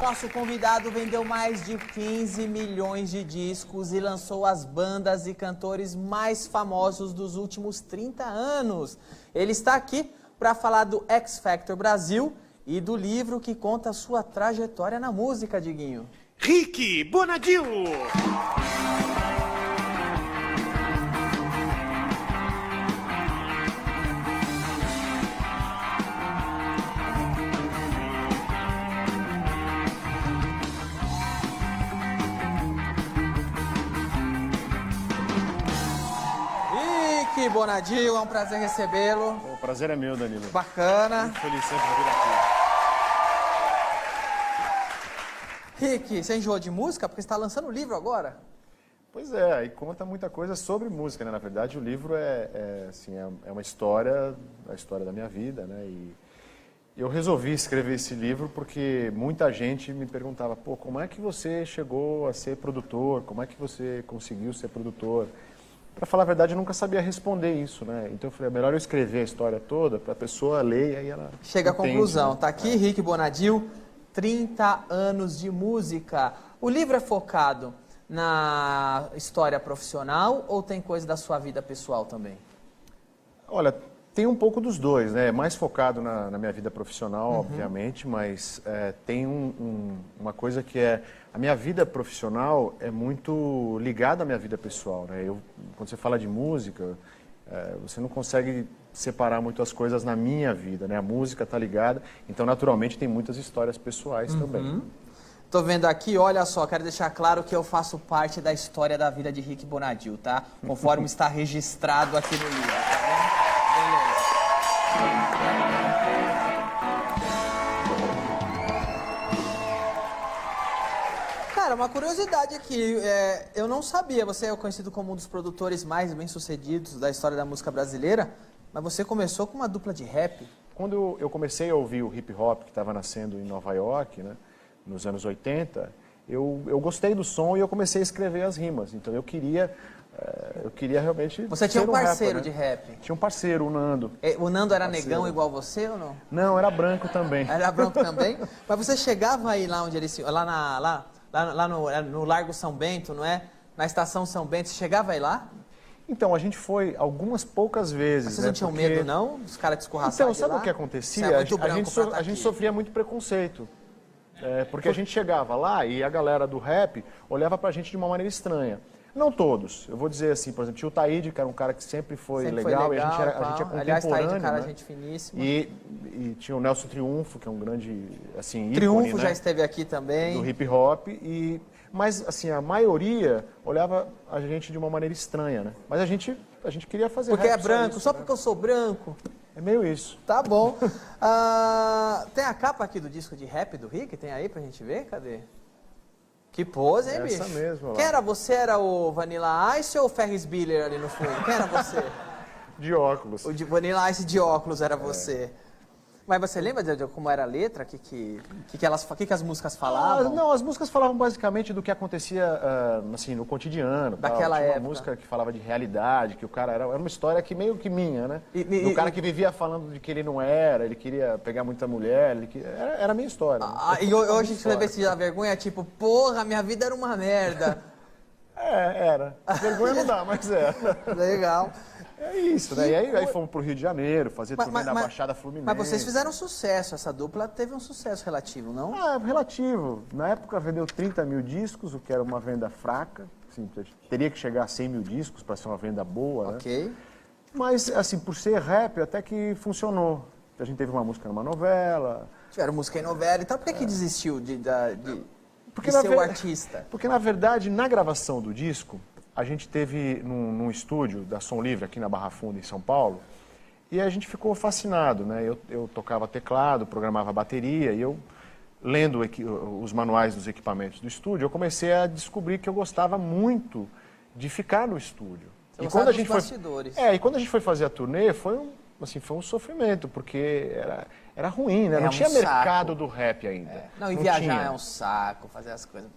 Nosso convidado vendeu mais de 15 milhões de discos e lançou as bandas e cantores mais famosos dos últimos 30 anos. Ele está aqui para falar do X Factor Brasil e do livro que conta a sua trajetória na música, Diguinho. Rick Bonadio! Rick Bonadio, é um prazer recebê-lo. O prazer é meu, Danilo. Bacana. Muito feliz sempre de vir aqui. Rick, você enjoou de música? Porque você está lançando um livro agora. Pois é, e conta muita coisa sobre música, né? Na verdade, o livro é uma história, a história da minha vida, né? E eu resolvi escrever esse livro porque muita gente me perguntava, pô, como é que você chegou a ser produtor? Como é que você conseguiu ser produtor? Para falar a verdade, eu nunca sabia responder isso, né? Então eu falei, é melhor eu escrever a história toda para a pessoa ler e aí ela chega à entende, conclusão. né? Tá aqui, Rick Bonadio, 30 anos de música. O livro é focado na história profissional ou tem coisa da sua vida pessoal também? Olha, tem um pouco dos dois, né? Mais focado na minha vida profissional, obviamente, mas tem uma coisa que é... A minha vida profissional é muito ligada à minha vida pessoal, né? Quando você fala de música, você não consegue separar muito as coisas na minha vida, né? A música está ligada, então naturalmente tem muitas histórias pessoais também. Tô vendo aqui, olha só, quero deixar claro que eu faço parte da história da vida de Rick Bonadio, tá? Conforme está registrado aqui no livro, tá vendo? Beleza. Cara, uma curiosidade aqui, eu não sabia, você é conhecido como um dos produtores mais bem-sucedidos da história da música brasileira, mas você começou com uma dupla de rap. Quando eu comecei a ouvir o hip hop que estava nascendo em Nova York, né, nos anos 80, eu gostei do som e eu comecei a escrever as rimas. Então eu queria realmente Você tinha ser um parceiro rapper, de né? rap? Tinha um parceiro, o Nando. O Nando era Parceiro. negão igual você ou não? Não, era branco também. Era branco também? Mas você chegava aí lá onde eles... Lá no Largo São Bento, não é? Na Estação São Bento, você chegava aí lá? Então, a gente foi algumas poucas vezes. Vocês não tinham medo, não? Os caras te escorraçarem Então, sabe lá? o que acontecia? Você é muito branco pra tá a gente aqui. sofria muito preconceito. Porque a gente chegava lá e a galera do rap olhava pra gente de uma maneira estranha. Não todos. Eu vou dizer assim, por exemplo, tinha o Taíde, que era um cara que sempre foi legal, e a gente é contemporâneo. Aliás, Taíde é um cara, né? gente finíssima. E tinha o Nelson Triunfo, que é um grande, assim, Triunfo ícone, já né? esteve aqui também. Do hip hop. Mas, assim, a maioria olhava a gente de uma maneira estranha, né? Mas a gente queria fazer Porque rap é branco, isso, só né? porque eu sou branco. É meio isso. Tá bom. Tem a capa aqui do disco de rap do Rick? Tem aí pra gente ver? Cadê? Que pose, hein, bicho? Essa mesmo, lá. Quem era você? Era o Vanilla Ice ou o Ferris Bueller ali no fundo? Quem era você? De óculos. O de Vanilla Ice de óculos era você. Mas você lembra de como era a letra? O que as músicas falavam? Não, as músicas falavam basicamente do que acontecia assim, no cotidiano. Daquela Tinha época. uma música que falava de realidade, que o cara era uma história que meio que minha, né? Do cara que vivia falando de que ele não era, ele queria pegar muita mulher, era a minha história. E hoje você vê se dá vergonha, tipo, porra, minha vida era uma merda. Era. Vergonha não dá, mas era. Legal. É isso, né? E aí fomos pro Rio de Janeiro, fazer turnê na Baixada Fluminense. Mas vocês fizeram sucesso, essa dupla teve um sucesso relativo, não? Relativo. Na época vendeu 30 mil discos, o que era uma venda fraca. Assim, teria que chegar a 100 mil discos para ser uma venda boa, Ok. né? Mas, assim, por ser rap, até que funcionou. A gente teve uma música numa novela. Tiveram música em novela e tal, por que desistiu de Porque ser o artista? Porque, na verdade, na gravação do disco, a gente teve num estúdio da Som Livre, aqui na Barra Funda, em São Paulo, e a gente ficou fascinado, né? Eu tocava teclado, programava bateria, e eu, lendo os manuais dos equipamentos do estúdio, eu comecei a descobrir que eu gostava muito de ficar no estúdio. Você gostava dos bastidores. E quando a gente foi fazer a turnê, foi um sofrimento, porque era ruim, né? Não tinha mercado do rap ainda. Não, e viajar é um saco, fazer as coisas...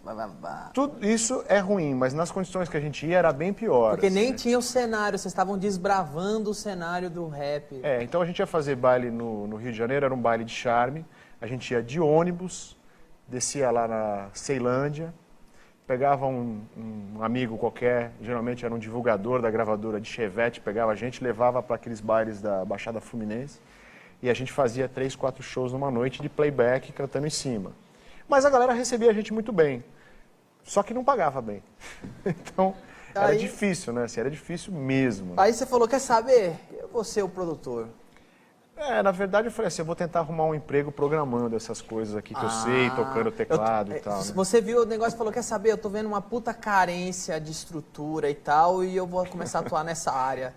Tudo isso é ruim, mas nas condições que a gente ia era bem pior. Porque nem assim. tinha o cenário, vocês estavam desbravando o cenário do rap. Então a gente ia fazer baile no Rio de Janeiro, era um baile de charme. A gente ia de ônibus, descia lá na Ceilândia, pegava um amigo qualquer, geralmente era um divulgador da gravadora de Chevette, pegava a gente, levava para aqueles bailes da Baixada Fluminense, e a gente fazia 3, 4 shows numa noite de playback cantando em cima. Mas a galera recebia a gente muito bem, só que não pagava bem. Então, era difícil, né? Assim, era difícil mesmo. Aí você falou, quer saber? Eu vou ser o produtor. Na verdade eu falei assim, eu vou tentar arrumar um emprego programando essas coisas aqui que eu sei, tocando teclado e tal. Né? Você viu o negócio e falou, quer saber, eu tô vendo uma puta carência de estrutura e tal, e eu vou começar a atuar nessa área.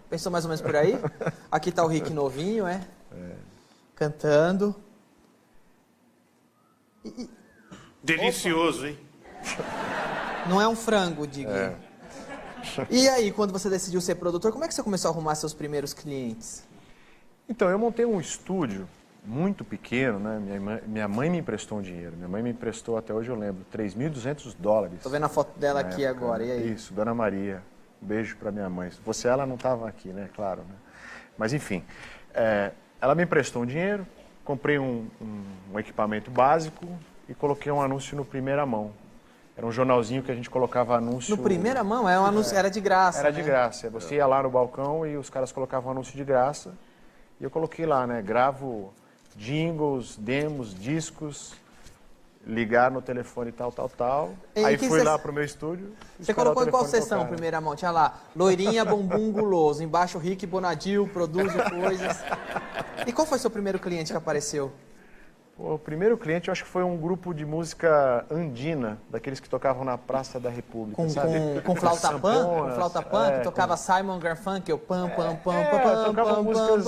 Pensou mais ou menos por aí? Aqui tá o Rick novinho, cantando. Delicioso, hein? Não é um frango, diga. E aí, quando você decidiu ser produtor, como é que você começou a arrumar seus primeiros clientes? Então, eu montei um estúdio muito pequeno, né? Minha mãe me emprestou um dinheiro. Minha mãe me emprestou, até hoje eu lembro, $3.200. Tô vendo a foto dela aqui agora, e aí? Isso, Dona Maria. Um beijo para minha mãe. Se fosse ela, não estava aqui, né? Claro, né? Mas, enfim, ela me emprestou um dinheiro, comprei um equipamento básico e coloquei um anúncio no Primeira Mão. Era um jornalzinho que a gente colocava anúncio... No Primeira Mão? Um anúncio, era de graça, Era de graça. Você ia lá no balcão e os caras colocavam anúncio de graça. E eu coloquei lá, né? Gravo jingles, demos, discos, ligar no telefone tal. Aí fui lá pro meu estúdio. Você colocou em qual sessão, Primeira Mão? Tinha lá, loirinha, bumbum guloso. Embaixo, Rick Bonadil, produz coisas. E qual foi seu primeiro cliente que apareceu? O primeiro cliente, eu acho que foi um grupo de música andina, daqueles que tocavam na Praça da República, com flauta pan? Com flauta pan, que tocava Simon Garfunkel, tocava músicas,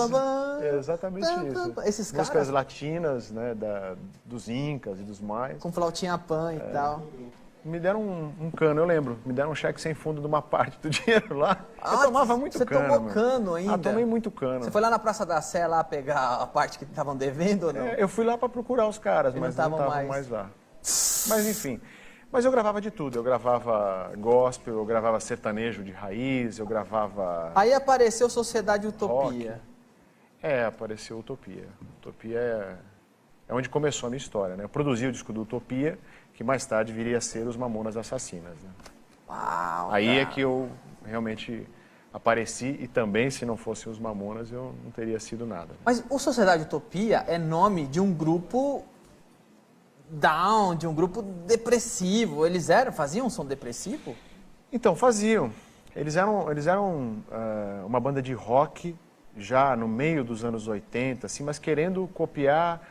exatamente isso. Esses caras? Músicas latinas, né, dos Incas e dos mais. Com flautinha pan e tal. Me deram um cano, eu lembro. Me deram um cheque sem fundo de uma parte do dinheiro lá. Eu tomava muito cano. Você tomou cano ainda? Tomei muito cano. Você foi lá na Praça da Sé lá pegar a parte que estavam devendo ou não? Eu fui lá para procurar os caras, mas não estavam mais lá. Mas enfim. Mas eu gravava de tudo. Eu gravava gospel, eu gravava sertanejo de raiz, eu gravava... Aí apareceu Sociedade Utopia. Rock. Apareceu Utopia. Utopia é onde começou a minha história, né? Eu produzi o disco do Utopia, que mais tarde viria a ser os Mamonas Assassinas. Né? Uau, aí é que eu realmente apareci e também, se não fossem os Mamonas, eu não teria sido nada. Mas o Sociedade Utopia é nome de um grupo down, de um grupo depressivo. Eles faziam um som depressivo? Então, faziam. Eles eram uma banda de rock já no meio dos anos 80, assim, mas querendo copiar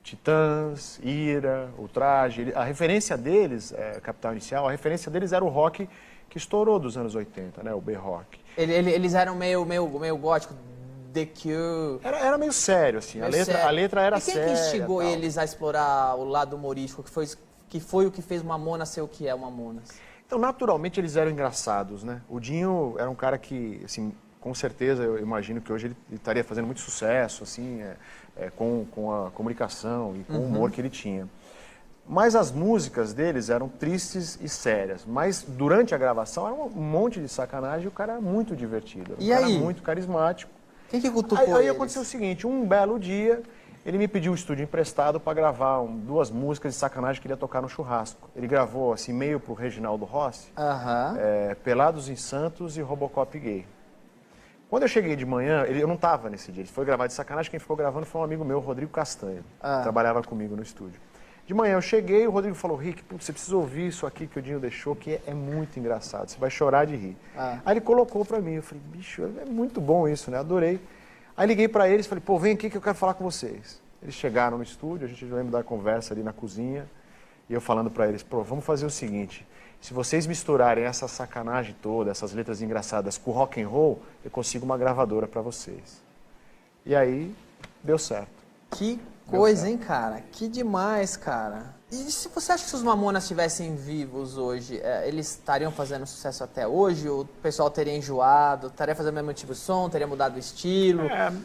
Titãs, Ira, Ultraje. A referência deles, Capital Inicial, a referência deles era o rock que estourou dos anos 80, né? O B-rock. Eles eram meio gótico, The Cure... Era meio sério, assim. A letra era séria. E quem que instigou eles a explorar o lado humorístico, que foi o que fez o Mamonas ser o que é o Mamonas? Então, naturalmente, eles eram engraçados, né? O Dinho era um cara que, assim, com certeza, eu imagino que hoje ele estaria fazendo muito sucesso, assim, com a comunicação e com o humor que ele tinha. Mas as músicas deles eram tristes e sérias. Mas durante a gravação era um monte de sacanagem e o cara era muito divertido. Era um cara muito carismático. Quem que cutucou Aí aconteceu o seguinte, um belo dia, ele me pediu o estúdio emprestado para gravar 2 músicas de sacanagem que ele ia tocar no churrasco. Ele gravou, assim, meio pro Reginaldo Rossi, Pelados em Santos e Robocop Gay. Quando eu cheguei de manhã, eu não estava nesse dia, ele foi gravar de sacanagem, quem ficou gravando foi um amigo meu, Rodrigo Castanho, que trabalhava comigo no estúdio. De manhã eu cheguei, o Rodrigo falou, Rick, você precisa ouvir isso aqui que o Dinho deixou, que é muito engraçado, você vai chorar de rir. Aí ele colocou pra mim, eu falei, bicho, é muito bom isso, né, adorei. Aí liguei pra eles, falei, pô, vem aqui que eu quero falar com vocês. Eles chegaram no estúdio, a gente lembra da conversa ali na cozinha, e eu falando pra eles, pô, vamos fazer o seguinte, se vocês misturarem essa sacanagem toda, essas letras engraçadas com rock and roll, eu consigo uma gravadora pra vocês. E aí, deu certo. Que coisa, hein, cara? Que demais, cara. E se você acha que se os Mamonas estivessem vivos hoje, eles estariam fazendo sucesso até hoje? O pessoal teria enjoado? Estaria fazendo o mesmo tipo de som? Teria mudado o estilo?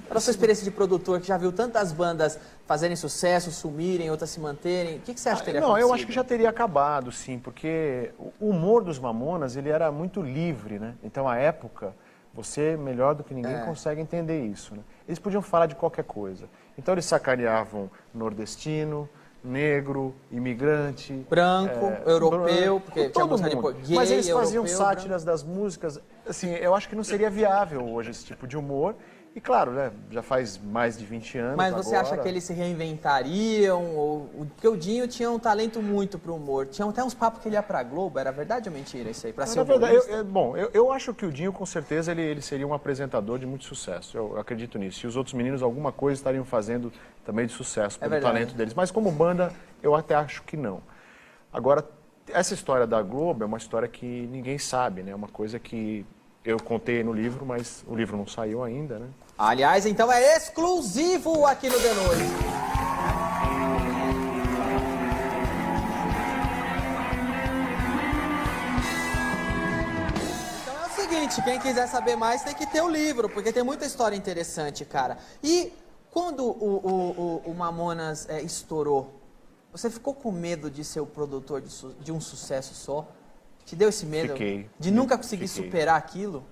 Pela sua experiência de produtor, que já viu tantas bandas fazerem sucesso, sumirem, outras se manterem, o que você acha que teria acontecido? Eu acho que já teria acabado, sim, porque o humor dos Mamonas, ele era muito livre, né? Então, à época, você, melhor do que ninguém, consegue entender isso, né? Eles podiam falar de qualquer coisa. Então, eles sacaneavam nordestino, negro, imigrante, Branco, europeu, porque tinha todo música de mundo. gay, Mas eles faziam europeu, sátiras das músicas. Assim, eu acho que não seria viável hoje esse tipo de humor. E claro, né, já faz mais de 20 anos. Mas você agora. acha que eles se reinventariam? Porque o Dinho tinha um talento muito pro humor. Tinha até uns papos que ele ia pra Globo. Era verdade ou mentira isso aí? Pra ser Na verdade, humorista? eu acho que o Dinho, com certeza, ele seria um apresentador de muito sucesso. Eu acredito nisso. E os outros meninos, alguma coisa estariam fazendo também de sucesso, pelo talento deles. Mas como banda, eu até acho que não. Agora, essa história da Globo é uma história que ninguém sabe, né? É uma coisa que eu contei no livro, mas o livro não saiu ainda, né? Aliás, então é exclusivo aqui no The Noite. Então é o seguinte, quem quiser saber mais tem que ter o livro, porque tem muita história interessante, cara. E quando o Mamonas estourou, você ficou com medo de ser o produtor de um sucesso só? Te deu esse medo? Fiquei. De nunca conseguir superar aquilo?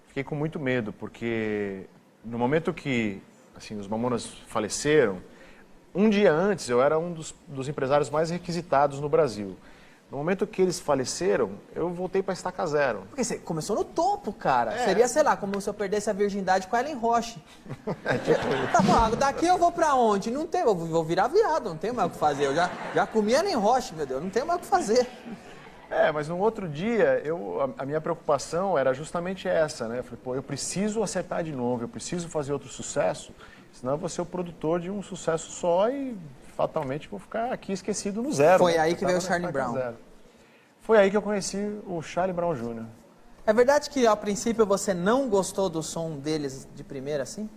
Fiquei com muito medo, porque no momento que assim, os Mamonas faleceram, um dia antes eu era um dos empresários mais requisitados no Brasil. No momento que eles faleceram, eu voltei para estaca zero. Porque você começou no topo, cara. Seria, sei lá, como se eu perdesse a virgindade com a Ellen Roche. Tá bom, daqui eu vou pra onde? Não tem, eu vou virar viado, não tem mais o que fazer. Eu já comi a Ellen Roche, meu Deus, não tem mais o que fazer. Mas no outro dia, a minha preocupação era justamente essa, né? Eu falei, pô, eu preciso acertar de novo, eu preciso fazer outro sucesso, senão eu vou ser o produtor de um sucesso só e fatalmente vou ficar aqui esquecido no zero. Foi aí que veio o Charlie Brown. Zero. Foi aí que eu conheci o Charlie Brown Jr. É verdade que, a princípio, você não gostou do som deles de primeira, assim?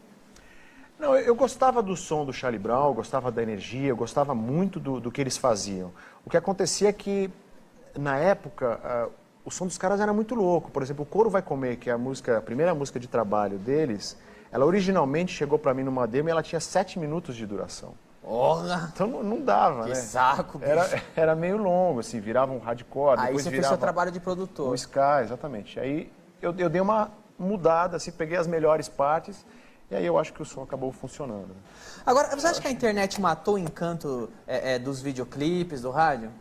Não, eu gostava do som do Charlie Brown, eu gostava da energia, eu gostava muito do que eles faziam. O que acontecia é que, na época, o som dos caras era muito louco. Por exemplo, o Couro Vai Comer, que é a primeira música de trabalho deles, ela originalmente chegou pra mim numa demo e ela tinha 7 minutos de duração. Porra! Então não dava, Que né? saco, bicho. Era meio longo, assim, virava um hardcore, Aí depois você fez virava seu trabalho de produtor. um ska, exatamente. Aí eu dei uma mudada, assim, peguei as melhores partes e aí eu acho que o som acabou funcionando. Agora, você acha que a internet matou o encanto dos videoclipes, do rádio?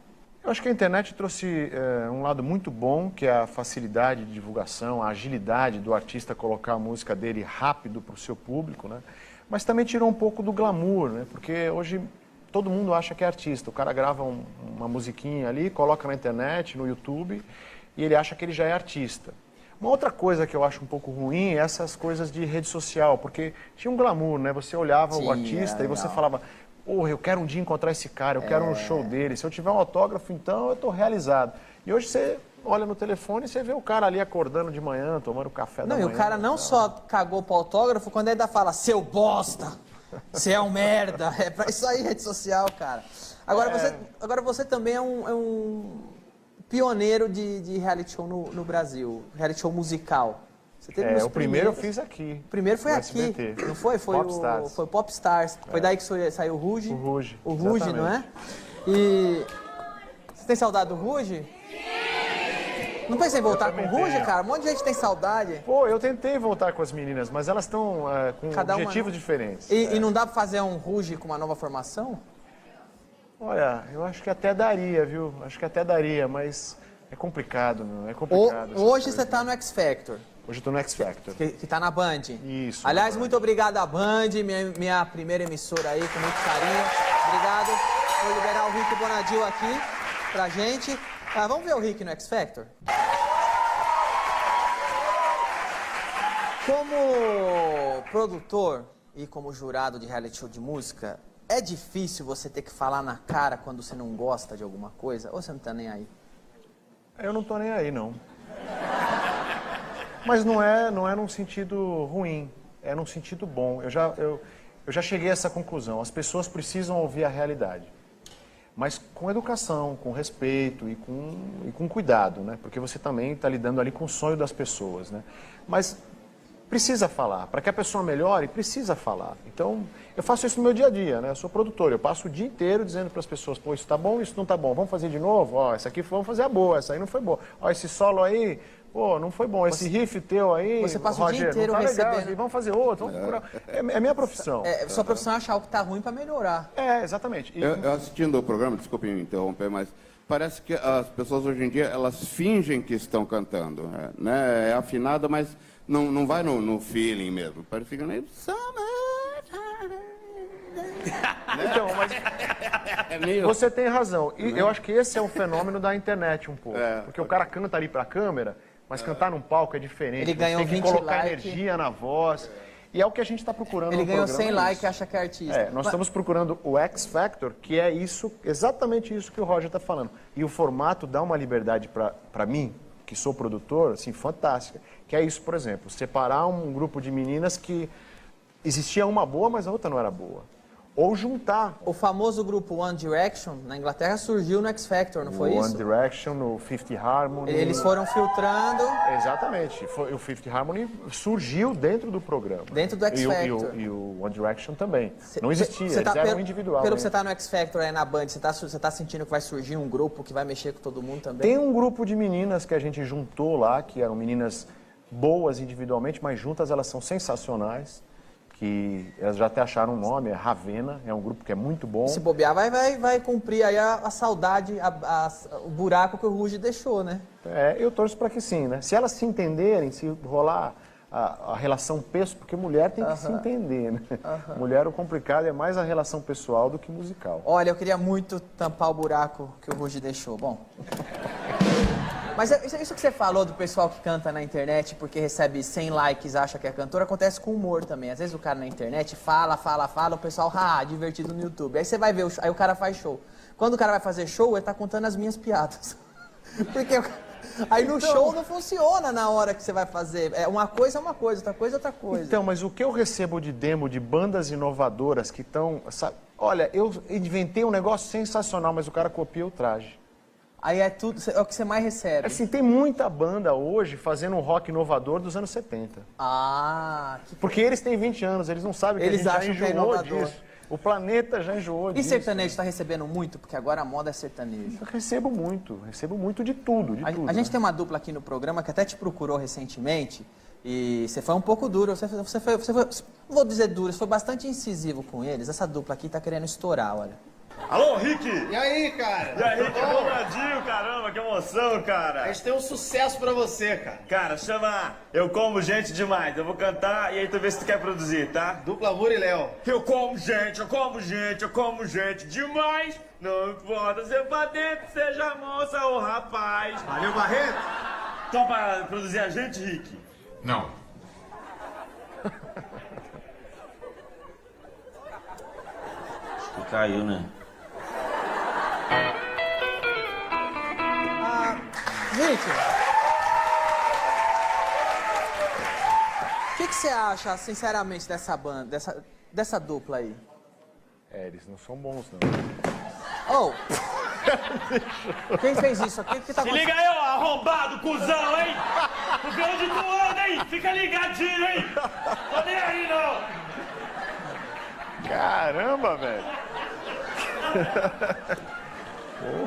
Eu acho que a internet trouxe um lado muito bom, que é a facilidade de divulgação, a agilidade do artista colocar a música dele rápido para o seu público, né? Mas também tirou um pouco do glamour, né? Porque hoje todo mundo acha que é artista. O cara grava uma musiquinha ali, coloca na internet, no YouTube, e ele acha que ele já é artista. Uma outra coisa que eu acho um pouco ruim é essas coisas de rede social, porque tinha um glamour, né? Você olhava o artista e você falava, porra, eu quero um dia encontrar esse cara, eu quero um show dele. Se eu tiver um autógrafo, então eu estou realizado. E hoje você olha no telefone e você vê o cara ali acordando de manhã, tomando café da manhã. Não, e o cara não só cagou pro autógrafo, quando ainda fala, seu bosta, você é um merda. É pra isso aí, rede social, cara. Agora você também é um pioneiro de reality show no Brasil, reality show musical. Você teve o primeiro eu fiz aqui. O primeiro foi no aqui, SBT. não foi? Foi Popstars. Foi Popstars. Foi daí que saiu o Ruge? O Ruge. O Ruge, não é? E você tem saudade do Ruge? Não pensei em voltar com o Ruge, cara? Um monte de gente tem saudade. Pô, eu tentei voltar com as meninas, mas elas estão com objetivos diferentes. E não dá pra fazer um Ruge com uma nova formação? Olha, eu acho que até daria, viu? Acho que até daria, mas é complicado, meu. É complicado. Hoje você tá no X Factor. Hoje eu tô no X Factor. Que tá na Band. Isso. Aliás, muito obrigado à Band, minha primeira emissora aí, com muito carinho. Obrigado por liberar o Rick Bonadil aqui pra gente. Vamos ver o Rick no X Factor? Como produtor e como jurado de reality show de música, é difícil você ter que falar na cara quando você não gosta de alguma coisa? Ou você não tá nem aí? Eu não tô nem aí, não. Mas não é num sentido ruim, é num sentido bom. Eu já cheguei a essa conclusão. As pessoas precisam ouvir a realidade. Mas com educação, com respeito e com cuidado, né? Porque você também está lidando ali com o sonho das pessoas, né? Mas precisa falar. Para que a pessoa melhore, precisa falar. Então, eu faço isso no meu dia a dia, né? Eu sou produtor, eu passo o dia inteiro dizendo para as pessoas, pô, isso tá bom, isso não tá bom, vamos fazer de novo? Ó, essa aqui vamos fazer a boa, essa aí não foi boa. Ó, esse solo aí, Pô, não foi bom. Esse riff teu aí, Você passa o Roger, dia inteiro não tá legal, recebendo. assim, vamos fazer outro, vamos procurar. É minha profissão. Sua profissão é achar o que tá ruim pra melhorar. Exatamente. E, Eu assistindo o programa, desculpe me interromper, mas parece que as pessoas hoje em dia, elas fingem que estão cantando, né? É afinada, mas não vai no feeling mesmo. Parece que fica meio... então, mas É meio... você tem razão. E eu acho que esse é o fenômeno da internet um pouco. Porque o cara canta ali pra câmera, mas cantar num palco é diferente. Ele ganhou tem que 20 colocar like. energia na voz. E é o que a gente está procurando Ele no ganhou programa, 100 é likes isso. e acha que é artista. Nós estamos procurando o X Factor, que é isso, exatamente isso que o Roger está falando. E o formato dá uma liberdade para mim, que sou produtor, assim, fantástica. Que é isso, por exemplo, separar um grupo de meninas que existia uma boa, mas a outra não era boa. Ou juntar O famoso grupo One Direction, na Inglaterra, surgiu no X Factor, não foi o One isso? Direction, o Fifth Harmony. Eles foram filtrando Exatamente. O Fifth Harmony surgiu dentro do programa. dentro do X Factor. E o One Direction também. Não existia, eles eram pelo, individual. Pelo né? que você tá no X Factor aí na Band, você tá sentindo que vai surgir um grupo que vai mexer com todo mundo também? Tem um grupo de meninas que a gente juntou lá, que eram meninas boas individualmente, mas juntas elas são sensacionais. Que elas já até acharam um nome, é Ravena, é um grupo que é muito bom. Se bobear, vai cumprir aí a saudade, o buraco que o Ruge deixou, né? Eu torço para que sim, né? Se elas se entenderem, se rolar a relação pessoal, porque mulher tem que se entender, né? Mulher, o complicado é mais a relação pessoal do que musical. Olha, eu queria muito tampar o buraco que o Ruge deixou. Bom. Mas isso que você falou do pessoal que canta na internet porque recebe 100 likes, acha que é cantor, acontece com humor também. Às vezes o cara na internet fala, o pessoal, divertido no YouTube. Aí você vai ver, aí o cara faz show. Quando o cara vai fazer show, ele tá contando as minhas piadas. Porque aí no show não funciona na hora que você vai fazer. Uma coisa é uma coisa, outra coisa é outra coisa. Então, mas o que eu recebo de demo de bandas inovadoras que estão... Olha, eu inventei um negócio sensacional, mas o cara copia o traje. Aí é tudo, é o que você mais recebe. Assim, tem muita banda hoje fazendo um rock inovador dos anos 70. Porque eles têm 20 anos, eles não sabem que Eles a gente acham já que é enjoou inovador. disso. O planeta já enjoou E disso. sertanejo está recebendo muito? Porque agora a moda é sertanejo. Eu recebo muito de tudo, A gente tem uma dupla aqui no programa que até te procurou recentemente e você foi um pouco duro, você foi, não vou dizer duro, você foi bastante incisivo com eles. Essa dupla aqui tá querendo estourar, olha. Alô, Rick! E aí, cara? E aí, que dobradinho, caramba, que emoção, cara! A gente tem um sucesso pra você, cara. Cara, chama Eu Como Gente Demais. Eu vou cantar e aí tu vê se tu quer produzir, tá? Dupla Muri e Léo. Eu como gente, eu como gente, eu como gente demais. Não importa se pra dentro seja moça ou rapaz. Valeu, Barreto? Então pra produzir a gente, Rick? Não. Caiu, né? Rick, o que você acha, sinceramente, dessa banda, dessa dupla aí? Eles não são bons, não. Oh! Quem fez isso aqui? O que tá Se acontecendo? liga aí, ó, arrombado, cuzão, hein? Tu vê onde tu anda, hein? Fica ligadinho, hein? Tô nem aí, não! Caramba, velho.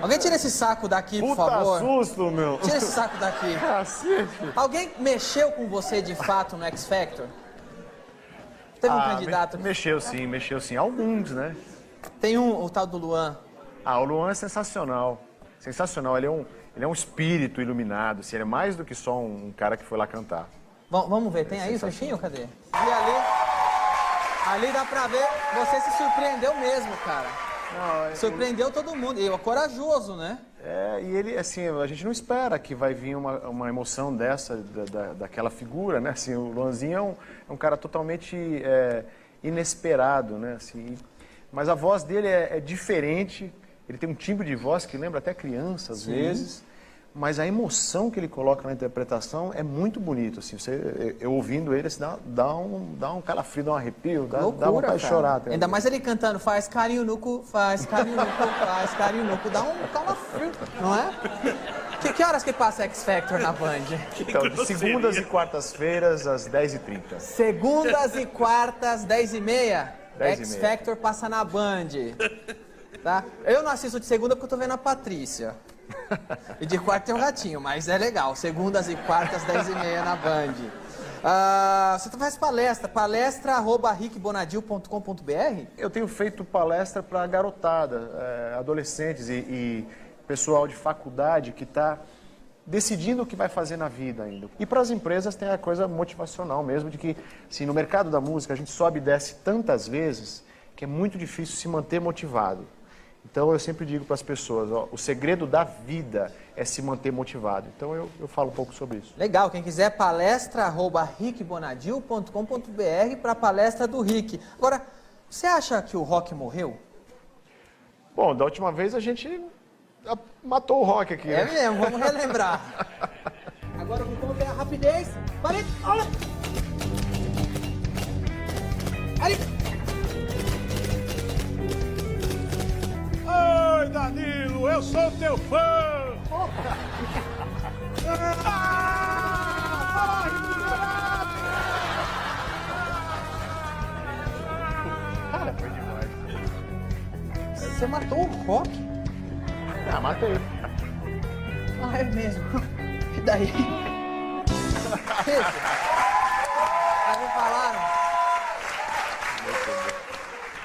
Alguém tira esse saco daqui, por Puta favor. susto, meu. Tira esse saco daqui. Cacete. Alguém mexeu com você de fato no X Factor? Teve um candidato. Mexeu sim. Alguns, né? Tem o tal do Luan. O Luan é sensacional. Sensacional. Ele é um espírito iluminado. Assim, ele é mais do que só um cara que foi lá cantar. Vamos ver, tem aí o trechinho? Cadê? E ali dá pra ver, você se surpreendeu mesmo, cara. Surpreendeu todo mundo. E é corajoso, né? E ele, assim, a gente não espera que vai vir uma emoção dessa, daquela figura, né? Assim, o Luanzinho é um cara totalmente inesperado, né? Assim, mas a voz dele é diferente, ele tem um timbre de voz que lembra até criança, às vezes, mas a emoção que ele coloca na interpretação é muito bonito, assim, eu ouvindo ele, assim, dá um calafrio, dá um arrepio, dá vontade de chorar. Até. Ainda mais ele cantando, faz carinho no cu, faz carinho no cu, faz carinho no cu, dá um calafrio, não é? Que horas que passa X Factor na Band? Então, de segundas e quartas-feiras, às 10h30. Segundas e quartas, 10h30, 10h30. X Factor passa na Band. Tá? Eu não assisto de segunda porque eu tô vendo a Patrícia. E de quarta tem um ratinho, mas é legal. Segundas e quartas, 10h30 na Band. Você faz palestra@rickbonadil.com.br? Eu tenho feito palestra para garotada, adolescentes e pessoal de faculdade que está decidindo o que vai fazer na vida ainda. E para as empresas tem a coisa motivacional mesmo, de que assim, no mercado da música a gente sobe e desce tantas vezes que é muito difícil se manter motivado. Então eu sempre digo para as pessoas, ó, o segredo da vida é se manter motivado. Então eu falo um pouco sobre isso. Legal, quem quiser, palestra@rickbonadil.com.br para a palestra do Rick. Agora, você acha que o rock morreu? Bom, da última vez a gente matou o rock aqui. É né? mesmo, vamos relembrar. Agora vamos ver a rapidez. Parei! Olha! Ali! Oi, Danilo, eu sou teu fã! Cara, foi demais. Você matou o rock? Ah, matei. Ah, é mesmo. E daí? Isso. Aí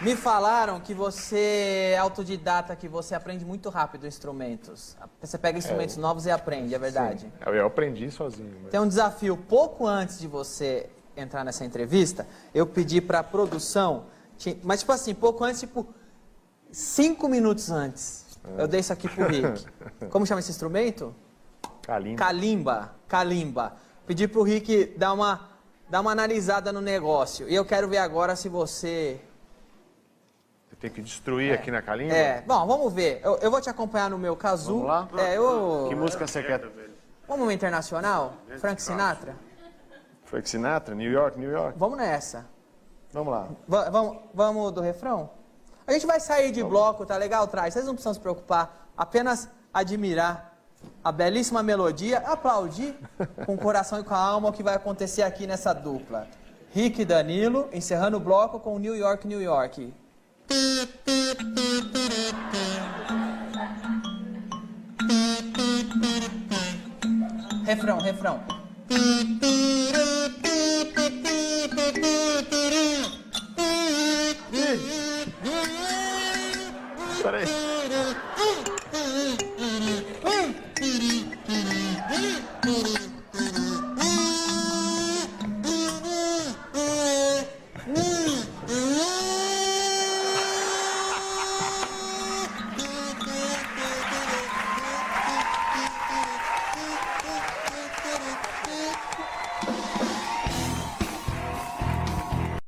me falaram que você é autodidata, que você aprende muito rápido instrumentos. Você pega instrumentos novos e aprende, é verdade? Sim, eu aprendi sozinho. Mas... Tem um desafio. Pouco antes de você entrar nessa entrevista, eu pedi pra produção, mas tipo assim, pouco antes, tipo 5 minutos antes, eu dei isso aqui pro Rick. Como chama esse instrumento? Kalimba. Kalimba. Pedi pro Rick dar uma analisada no negócio. E eu quero ver agora se você... Você tem que destruir aqui na Kalimba? Bom, vamos ver. Eu vou te acompanhar no meu kazoo. Vamos lá? Eu... Que música você quer? Vamos no internacional? Frank Sinatra? Frank Sinatra? New York, New York? Vamos nessa. Vamos lá. Vamos do refrão? A gente vai sair de bloco, tá legal? Traz. Vocês não precisam se preocupar. Apenas admirar a belíssima melodia, aplaudir com o coração e com a alma o que vai acontecer aqui nessa dupla. Rick e Danilo, encerrando o bloco com New York, New York. Refrão, refrão. Peraí.